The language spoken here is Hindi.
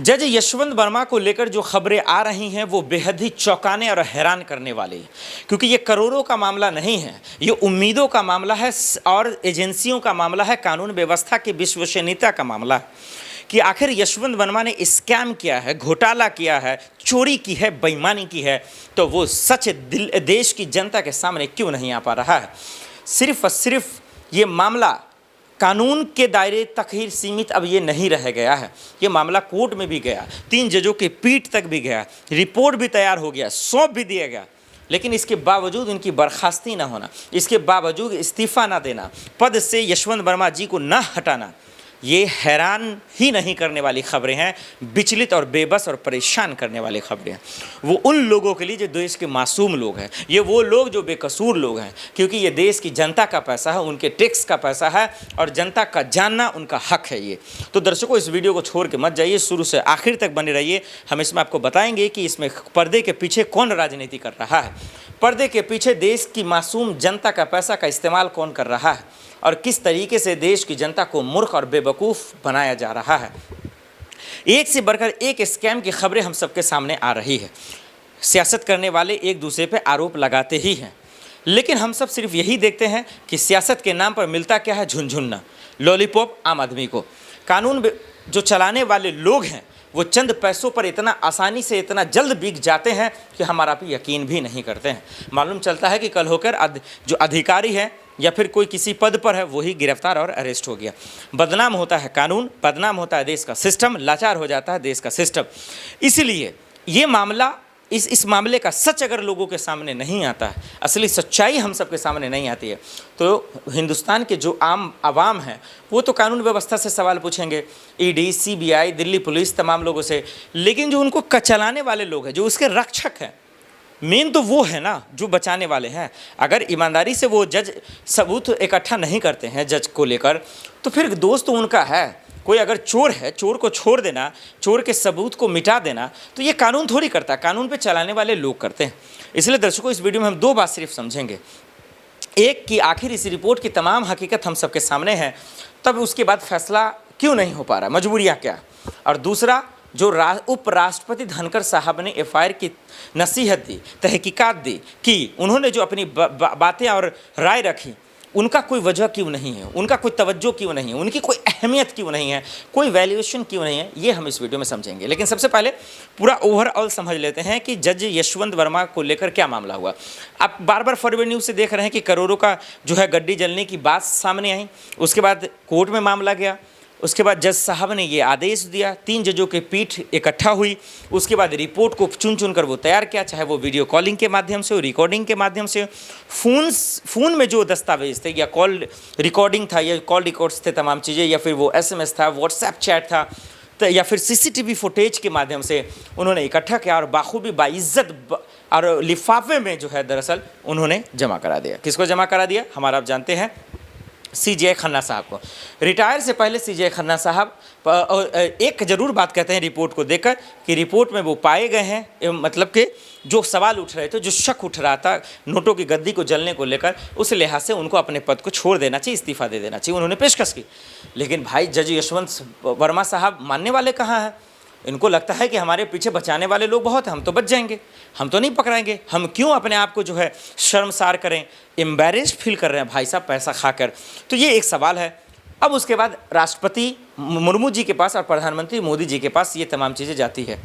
जज यशवंत वर्मा को लेकर जो खबरें आ रही हैं वो बेहद ही चौंकाने और हैरान करने वाली है, क्योंकि ये करोड़ों का मामला नहीं है, ये उम्मीदों का मामला है और एजेंसियों का मामला है, कानून व्यवस्था की विश्वसनीयता का मामला है कि आखिर यशवंत वर्मा ने स्कैम किया है, घोटाला किया है, चोरी की है, बेईमानी की है, तो वो सच देश की जनता के सामने क्यों नहीं आ पा रहा है। सिर्फ और सिर्फ ये मामला कानून के दायरे तक ही सीमित अब ये नहीं रह गया है, ये मामला कोर्ट में भी गया, 3 जजों की पीठ तक भी गया, रिपोर्ट भी तैयार हो गया, सौंप भी दिया गया, लेकिन इसके बावजूद इनकी बर्खास्ती ना होना, इसके बावजूद इस्तीफा ना देना, पद से यशवंत वर्मा जी को ना हटाना, ये हैरान ही नहीं करने वाली खबरें हैं, विचलित और बेबस और परेशान करने वाली खबरें हैं। वो उन लोगों के लिए जो देश के मासूम लोग हैं, ये वो लोग जो बेकसूर लोग हैं, क्योंकि ये देश की जनता का पैसा है, उनके टैक्स का पैसा है और जनता का जानना उनका हक है। ये तो दर्शकों, इस वीडियो को छोड़ के मत जाइए, शुरू से आखिर तक बने रहिए। हम इसमें आपको बताएंगे कि इसमें पर्दे के पीछे कौन राजनीति कर रहा है, पर्दे के पीछे देश की मासूम जनता का पैसा का इस्तेमाल कौन कर रहा है और किस तरीके से देश की जनता को मूर्ख और बेवकूफ़ बनाया जा रहा है। एक से बढ़कर एक स्कैम की खबरें हम सबके सामने आ रही है। सियासत करने वाले एक दूसरे पे आरोप लगाते ही हैं, लेकिन हम सब सिर्फ यही देखते हैं कि सियासत के नाम पर मिलता क्या है, झुनझुनना, लॉलीपॉप आम आदमी को। कानून जो चलाने वाले लोग हैं वो चंद पैसों पर इतना आसानी से इतना जल्द बिक जाते हैं कि हमारा पे यकीन भी नहीं करते हैं। मालूम चलता है कि कल होकर जो अधिकारी है या फिर कोई किसी पद पर है वही गिरफ्तार और अरेस्ट हो गया। बदनाम होता है कानून, बदनाम होता है देश का सिस्टम, लाचार हो जाता है देश का सिस्टम। इसलिए ये मामला, इस मामले का सच अगर लोगों के सामने नहीं आता है, असली सच्चाई हम सबके सामने नहीं आती है, तो हिंदुस्तान के जो आम आवाम हैं वो तो कानून व्यवस्था से सवाल पूछेंगे, ईडी, सीबीआई, दिल्ली पुलिस, तमाम लोगों से। लेकिन जो उनको चलाने वाले लोग हैं, जो उसके रक्षक हैं, मेन तो वो है ना जो बचाने वाले हैं। अगर ईमानदारी से वो जज सबूत इकट्ठा नहीं करते हैं जज को लेकर, तो फिर दोस्त तो उनका है। कोई अगर चोर है, चोर को छोड़ देना, चोर के सबूत को मिटा देना, तो ये कानून थोड़ी करता, कानून पे चलाने वाले लोग करते हैं। इसलिए दर्शकों, इस वीडियो में हम 2 बात सिर्फ समझेंगे। एक कि आखिर इस रिपोर्ट की तमाम हकीकत हम सबके सामने है, तब उसके बाद फैसला क्यों नहीं हो पा रहा, मजबूरियाँ क्या, और दूसरा जो उपराष्ट्रपति धनखड़ साहब ने एफआईआर की नसीहत दी, तहकीकात दी कि उन्होंने जो अपनी बातें और राय रखी, उनका कोई वजह क्यों नहीं है, उनका कोई तवज्जो क्यों नहीं है, उनकी कोई अहमियत क्यों नहीं है, कोई वैल्यूएशन क्यों नहीं है, ये हम इस वीडियो में समझेंगे। लेकिन सबसे पहले पूरा ओवरऑल समझ लेते हैं कि जज यशवंत वर्मा को लेकर क्या मामला हुआ। आप बार बार फॉरवर्ड न्यूज़ से देख रहे हैं कि करोड़ों का जो है गड्डी जलने की बात सामने आई, उसके बाद कोर्ट में मामला गया, उसके बाद जज साहब ने ये आदेश दिया, 3 जजों की पीठ इकट्ठा हुई, उसके बाद रिपोर्ट को चुन चुन कर वो तैयार किया, चाहे वो वीडियो कॉलिंग के माध्यम से हो, रिकॉर्डिंग के माध्यम से, फ़ोन में जो दस्तावेज थे या कॉल रिकॉर्डिंग था या कॉल रिकॉर्ड्स थे, तमाम चीज़ें, या फिर वो SMS था, व्हाट्सएप चैट था, तो या फिर CCTV फुटेज के माध्यम से उन्होंने इकट्ठा किया और बाखूबी बाइज्जत और लिफाफे में जो है दरअसल उन्होंने जमा करा दिया। किसको जमा करा दिया, हमारा आप जानते हैं, CJ खन्ना साहब को। रिटायर से पहले CJ खन्ना साहब एक ज़रूर बात कहते हैं रिपोर्ट को देखकर कि रिपोर्ट में वो पाए गए हैं, मतलब कि जो सवाल उठ रहे थे, जो शक उठ रहा था नोटों की गद्दी को जलने को लेकर, उस लिहाज से उनको अपने पद को छोड़ देना चाहिए, इस्तीफा दे देना चाहिए, उन्होंने पेशकश की। लेकिन भाई जज यशवंत वर्मा साहब मानने वाले कहाँ हैं? इनको लगता है कि हमारे पीछे बचाने वाले लोग बहुत हैं, हम तो बच जाएंगे, हम तो नहीं पकड़ाएंगे, हम क्यों अपने आप को जो है शर्मसार करें, एम्बैरेस्ड फील कर रहे हैं भाई साहब पैसा खाकर। तो ये एक सवाल है। अब उसके बाद राष्ट्रपति मुर्मू जी के पास और प्रधानमंत्री मोदी जी के पास ये तमाम चीज़ें जाती है।